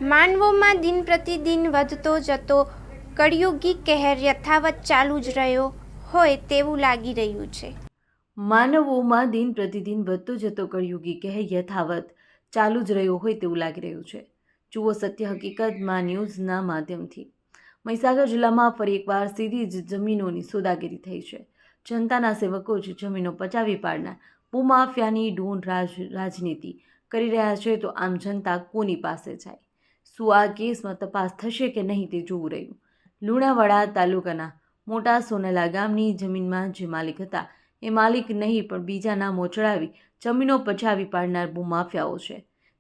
માનવોમાં દિન પ્રતિદિન વધતો જતો કળિયુગી કહેર યથાવત ચાલુ જ રહ્યો હોય તેવું લાગી રહ્યું છે. માનવોમાં દિન પ્રતિદિન વધતો જતો કળિયુગી કહેર યથાવત ચાલુ જ રહ્યો હોય તેવું લાગી રહ્યું છે. જુઓ સત્ય હકીકતમાં ન્યૂઝના માધ્યમથી. મહીસાગર જિલ્લામાં ફરી એકવાર સીધી જ જમીનોની સોદાગીરી થઈ છે. જનતાના સેવકો જ જમીનો પચાવી પાડનાર ભૂમાફિયાની ઢોંઢ રાજનીતિ કરી રહ્યા છે, તો આમ જનતા કોની પાસે જાય? શું આ કેસમાં તપાસ થશે કે નહીં તે જોવું રહ્યું. લુણાવાડા તાલુકાના મોટા સોનેલા ગામની જમીનમાં જે માલિક હતા એ માલિક નહીં પણ બીજાના મોં ચડાવી જમીનો પચાવી પાડનાર ભૂમાફિયાઓ છે.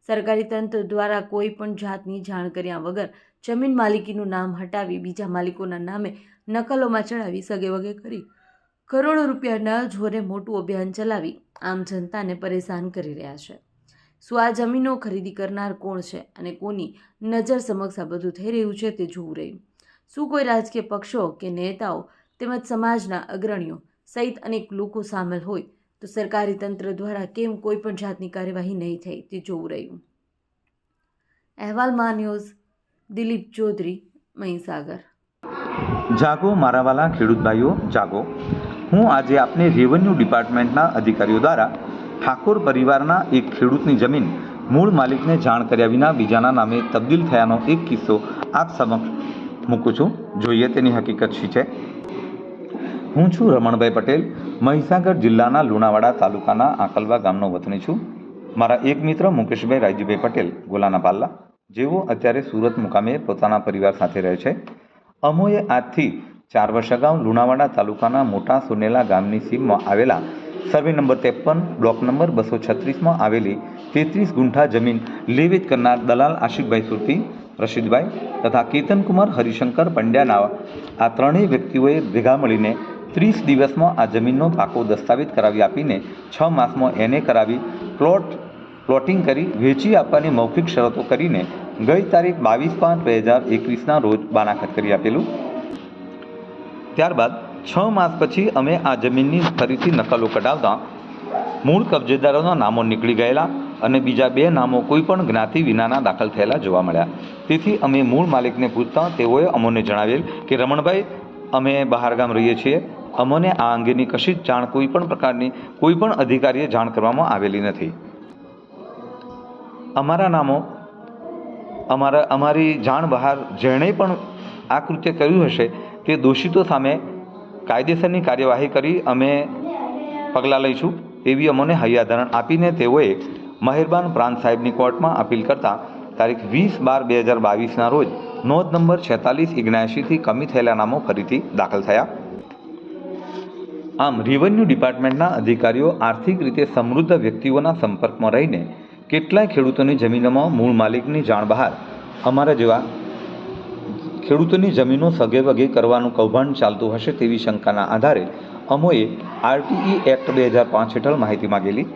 સરકારી તંત્ર દ્વારા કોઈ પણ જાતની જાણ કર્યા વગર જમીન માલિકીનું નામ હટાવી બીજા માલિકોના નામે નકલોમાં ચડાવી સગેવગે કરી કરોડો રૂપિયાના જોરે મોટું અભિયાન ચલાવી આમ જનતાને પરેશાન કરી રહ્યા છે. શું આ જમીનો ખરીદી કરનાર કોણ છે અને કોની નજર સમક્ષ આ બધું થઈ રહ્યું છે તે જોવું રહ્યું. શું કોઈ રાજકીય પક્ષો કે નેતાઓ તેમજ સમાજના અગ્રણીઓ સહિત અનેક લોકો સામેલ હોય તો સરકારી તંત્ર દ્વારા કેમ કોઈ પણ જાતની કાર્યવાહી નહીં થઈ તે જોવું રહ્યું. અહેવાલમાં ન્યૂઝ દિલીપ ચૌધરી, મહીસાગર. જાગો મારા વાલા ખેડૂત ભાઈઓ જાગો. હું આજે આપને રેવન્યુ ડિપાર્ટમેન્ટના અધિકારીઓ દ્વારા ઠાકોર પરિવારના એક ખેડૂતની જમીન મૂળ માલિકને જાણ કર્યા વિના બીજાના નામે તબદીલ થયાનો એક કિસ્સો આપ સમક્ષ મૂકું છું. જોઈએ તેની હકીકત શી છે. હું છું રમણભાઈ પટેલ, મહીસાગર જિલ્લાના લુણાવાડા તાલુકાના આંકલવા ગામનો વતની છું. મારા એક મિત્ર મુકેશભાઈ રાયજીભાઈ પટેલ ગોલાના પાલ્લા, જેઓ અત્યારે સુરત મુકામે પોતાના પરિવાર સાથે રહે છે. અમોએ આજથી 4 વર્ષ અગાઉ લુણાવાડા તાલુકાના મોટા સોનેલા ગામની સીમમાં આવેલા સર્વે નંબર 53 બ્લોક નંબર 236માં આવેલી 33 ગુંઠા જમીન લે વેચ કરનાર દલાલ આશિકભાઈ સુરતી, રશીદભાઈ તથા કેતનકુમાર હરિશંકર પંડ્યાના આ ત્રણેય વ્યક્તિઓએ ભેગા મળીને 30 દિવસમાં આ જમીનનો પાકો દસ્તાવેજ કરાવી આપીને 6 માસમાં એને કરાવી પ્લોટિંગ કરી વેચી આપવાની મૌખિક શરતો કરીને ગઈ તારીખ 22/5/2021ના રોજ બાનાખત કરી આપેલું. ત્યારબાદ 6 માસ પછી અમે આ જમીનની ફરીથી નકલો કઢાવતા મૂળ કબજેદારોના નામો નીકળી ગયેલા અને બીજા 2 નામો કોઈ પણ જ્ઞાતિ વિનાના દાખલ થયેલા જોવા મળ્યા. તેથી અમે મૂળ માલિકને પૂછતા તેઓએ અમોને જણાવેલ કે રમણભાઈ, અમે બહારગામ રહીએ છીએ, અમને આ અંગેની કશી જ જાણ કોઈ પણ પ્રકારની કોઈ પણ અધિકારીએ જાણ કરવામાં આવેલી નથી. અમારા નામો અમારી જાણ બહાર જેણે પણ આ કૃત્ય કર્યું હશે તે દોષિતો સામે કાયદેસરની કાર્યવાહી કરી અમે પગલાં લઈશું એવી અમને હૈયાધારણ આપીને તેઓએ મહેરબાન પ્રાંત સાહેબની કોર્ટમાં અપીલ કરતા તારીખ 20/12/2022ના રોજ નોંધ નંબર 46/79થી કમી થયેલા નામો ફરીથી દાખલ થયા. આમ રેવન્યુ ડિપાર્ટમેન્ટના અધિકારીઓ આર્થિક રીતે સમૃદ્ધ વ્યક્તિઓના સંપર્કમાં રહીને કેટલાય ખેડૂતોની જમીનોમાં મૂળ માલિકની જાણ બહાર અમારા જેવા ખેડૂતોની જમીનો સગે વગે કરવાનું કૌભાંડ ચાલતું હશે તેવી શંકાના આધારે અમોએ RTE એક્ટ 2005 હેઠળ માહિતી માગેલી,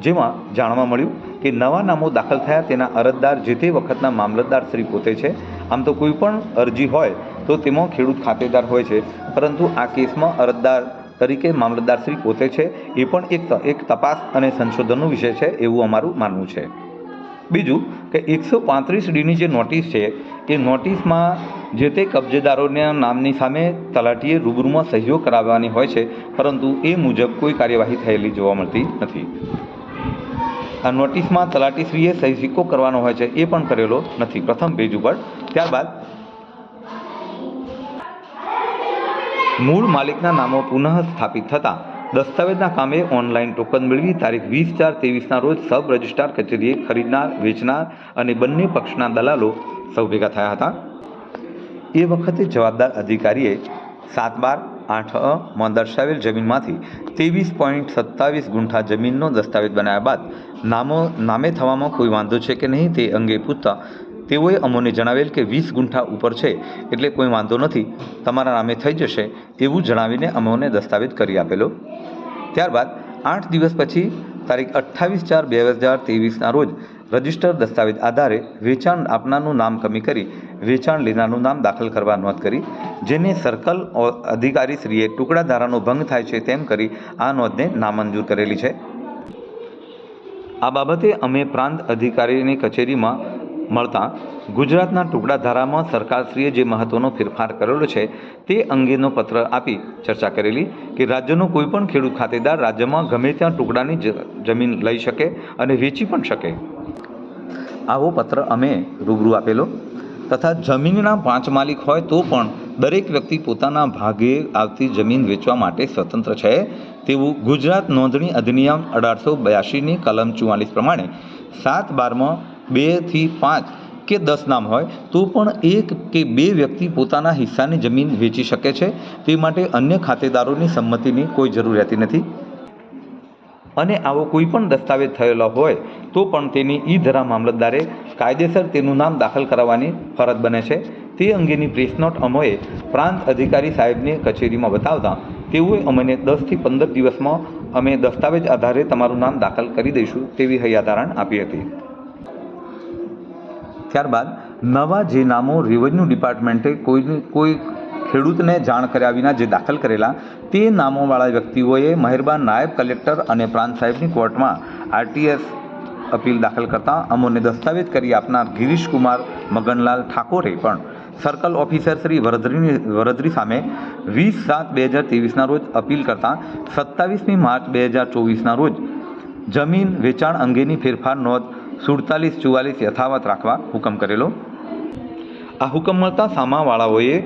જેમાં જાણવા મળ્યું કે નવા નામો દાખલ થયા તેના અરજદાર જે તે વખતના મામલતદાર શ્રી પોતે છે. આમ તો કોઈ પણ અરજી હોય તો તેમાં ખેડૂત ખાતેદાર હોય છે, પરંતુ આ કેસમાં અરજદાર તરીકે મામલતદાર શ્રી પોતે છે. એ પણ એક તપાસ અને સંશોધનનો વિષય છે એવું અમારું માનવું છે. બીજું કે 135Dની જે નોટિસ છે એ નોટિસમાં જે તે કબજેદારોના નામની સામે તલાટીએ રૂબરૂમાં સહીઓ કરાવવાની હોય છે, પરંતુ એ મુજબ કોઈ કાર્યવાહી થયેલી જોવા મળતી નથી. આ નોટિસમાં તલાટીશ્રીએ સહી સિક્કો કરવાનો હોય છે એ પણ કરેલો નથી પ્રથમ પેજ ઉપર. ત્યારબાદ મૂળ માલિકના નામો પુનઃ સ્થાપિત થતાં દસ્તાવેજના કામે ઓનલાઈન ટોકન મેળવી તારીખ 20/4/23ના રોજ સબ રજિસ્ટ્રાર કચેરીએ ખરીદનાર, વેચનાર અને બંને પક્ષના દલાલો સૌ ભેગા થયા હતા. એ વખતે જવાબદાર અધિકારીએ 7/12/8 માં દર્શાવેલ જમીનમાંથી 23.27 ગુંઠા જમીનનો દસ્તાવેજ બનાવ્યા બાદ નામે થવામાં કોઈ વાંધો છે કે નહીં તે અંગે પૂછતા તેઓએ અમોને જણાવેલ કે 20 ગુંઠા ઉપર છે એટલે કોઈ વાંધો નથી, તમારા નામે થઈ જશે એવું જણાવીને અમોને દસ્તાવેજ કરી આપેલો. ત્યારબાદ 8 દિવસ પછી તારીખ 28/4/2023ના રોજ રજિસ્ટર દસ્તાવેજ આધારે વેચાણ આપનારનું નામ કમી કરી વેચાણ લેનારનું નામ દાખલ કરવા નોંધ કરી, જેને સર્કલ અધિકારીશ્રીએ ટુકડા ધારાનો ભંગ થાય છે તેમ કરી આ નોંધને નામંજૂર કરેલી છે. આ બાબતે અમે પ્રાંત અધિકારીની કચેરીમાં મળતા ગુજરાતના ટુકડા ધારામાં સરકારશ્રીએ જે મહત્ત્વનો ફેરફાર કરેલો છે તે અંગેનો પત્ર આપી ચર્ચા કરેલી કે રાજ્યનો કોઈપણ ખેડૂત ખાતેદાર રાજ્યમાં ગમે ત્યાં ટુકડાની જમીન લઈ શકે અને વેચી પણ શકે. આવો પત્ર અમે રૂબરૂ આપેલો તથા જમીનના 5 માલિક હોય તો પણ દરેક વ્યક્તિ પોતાના ભાગે આવતી જમીન વેચવા માટે સ્વતંત્ર છે તેવું ગુજરાત નોંધણી અધિનિયમ 1882ની કલમ 44 પ્રમાણે 7/12માં 2 થી 5 કે 10 નામ હોય તો પણ 1 કે 2 વ્યક્તિ પોતાના હિસ્સાની જમીન વેચી શકે છે. તે માટે અન્ય ખાતેદારોની સંમતિની કોઈ જરૂર રહેતી નથી અને આવો કોઈ પણ દસ્તાવેજ થયેલો હોય તો પણ તેની ઈ-ધરા મામલતદારે કાયદેસર તેનું નામ દાખલ કરાવવાની ફરજ બને છે. તે અંગેની પ્રેસ નોટ અમોએ પ્રાંત અધિકારી સાહેબની કચેરીમાં બતાવતા તેઓએ અમને 10 થી 15 દિવસમાં અમે દસ્તાવેજ આધારે તમારું નામ દાખલ કરી દઈશું તેવી હૈયાધારણ આપી હતી. ત્યારબાદ નવા જે નામો રેવન્યુ ડિપાર્ટમેન્ટે કોઈ ખેડૂતને જાણ કર્યા વિના જે દાખલ કરેલા તે નામોવાળા વ્યક્તિઓએ મહેરબાન નાયબ કલેક્ટર અને પ્રાંત સાહેબની કોર્ટમાં RTS અપીલ દાખલ કરતા અમોને દસ્તાવેજ કરી આપનાર ગિરીશકુમાર મગનલાલ ઠાકોરે પણ સર્કલ ઓફિસર શ્રી વરદરી સામે 20/7/2023ના રોજ અપીલ કરતા 27મી માર્ચ 2024ના રોજ જમીન વેચાણ અંગેની ફેરફાર નોંધ 4744 યથાવત રાખવા હુકમ કરેલો. આ હુકમ મળતા સામાવાળાઓએ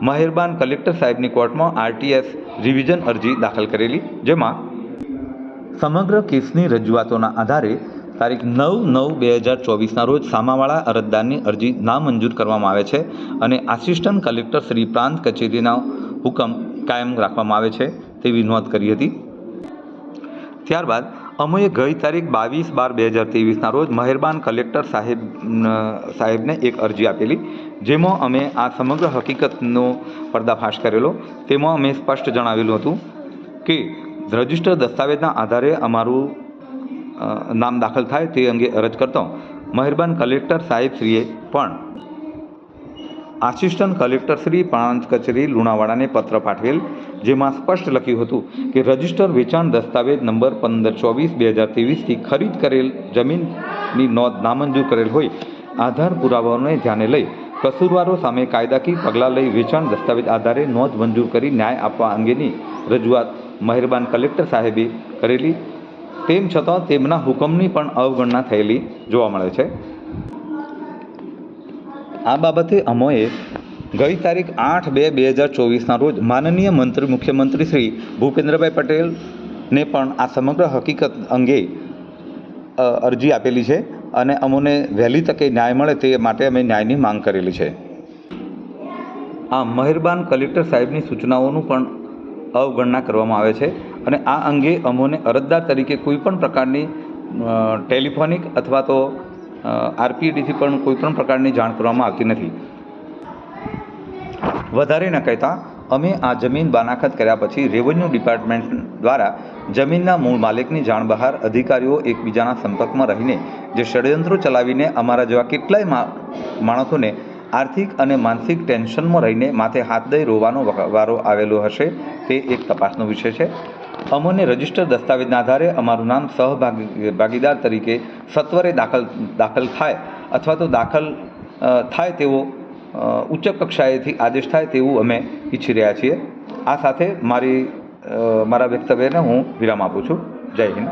મહેરબાન કલેક્ટર સાહેબની કોર્ટમાં RTS રિવિઝન અરજી દાખલ કરેલી, જેમાં સમગ્ર કેસની રજૂઆતોના આધારે તારીખ 9/9/2024ના રોજ સામાવાળા અરજદારની અરજી નામંજૂર કરવામાં આવે છે અને આસિસ્ટન્ટ કલેક્ટર શ્રી પ્રાંત કચેરીના હુકમ કાયમ રાખવામાં આવે છે તેવી નોંધ કરી હતી. ત્યારબાદ અમોએ ગઈ તારીખ 22/12/2023ના રોજ મહેરબાન કલેક્ટર સાહેબને એક અરજી આપેલી, જેમાં અમે આ સમગ્ર હકીકતનો પર્દાફાશ કરેલો. તેમાં અમે સ્પષ્ટ જણાવેલું હતું કે રજિસ્ટર દસ્તાવેજના આધારે અમારું નામ દાખલ થાય તે અંગે અરજ કરતો મહેરબાન કલેક્ટર સાહેબશ્રીએ પણ આસિસ્ટન્ટ કલેક્ટર શ્રી પ્રાંત કચેરી લુણાવાડાને પત્ર પાઠવેલ, જેમાં સ્પષ્ટ લખ્યું હતું કે રજિસ્ટર વેચાણ દસ્તાવેજ નંબર 15/24/2023થી ખરીદ કરેલ જમીનની નોંધ નામંજૂર કરેલ હોય આધાર પુરાવાઓને ધ્યાને લઈ કસૂરવારો સામે કાયદાકીય પગલાં લઈ વેચાણ દસ્તાવેજ આધારે નોંધ મંજૂર કરી ન્યાય આપવા અંગેની રજૂઆત મહેરબાન કલેક્ટર સાહેબે કરેલી. તેમ છતાં તેમના હુકમની પણ અવગણના થયેલી જોવા મળે છે. આ બાબતે અમોએ ગઈ તારીખ 8/2/2024ના રોજ માનનીય મુખ્યમંત્રી શ્રી ભૂપેન્દ્રભાઈ પટેલને પણ આ સમગ્ર હકીકત અંગે અરજી આપેલી છે અને અમોને વહેલી તકે ન્યાય મળે તે માટે અમે ન્યાયની માંગ કરેલી છે. આ મહેરબાન કલેક્ટર સાહેબની સૂચનાઓનું પણ અવગણના કરવામાં આવે છે અને આ અંગે અમોને અરજદાર તરીકે કોઈપણ પ્રકારની ટેલિફોનિક અથવા તો RPDથી પણ કોઈપણ પ્રકારની જાણ કરવામાં આવતી નથી. વધારે ન કહેતા અમે આ જમીન બાનાખત કર્યા પછી રેવન્યુ ડિપાર્ટમેન્ટ દ્વારા જમીનના મૂળ માલિકની જાણ બહાર અધિકારીઓ એકબીજાના સંપર્કમાં રહીને જે ષડયંત્રો ચલાવીને અમારા જેવા કેટલાય માણસોને આર્થિક અને માનસિક ટેન્શનમાં રહીને માથે હાથ દઈ રોવાનો વારો આવેલો હશે તે એક તપાસનો વિષય છે. અમોને રજિસ્ટર દસ્તાવેજના આધારે અમારું નામ ભાગીદાર તરીકે સત્વરે દાખલ થાય અથવા તો દાખલ થાય તેવો ઉચ્ચ કક્ષાએથી આદેશ થાય તેવું અમે ઈચ્છી રહ્યા છીએ. આ સાથે મારા વક્તવ્યને હું વિરામ આપું છું. જય હિન્દ.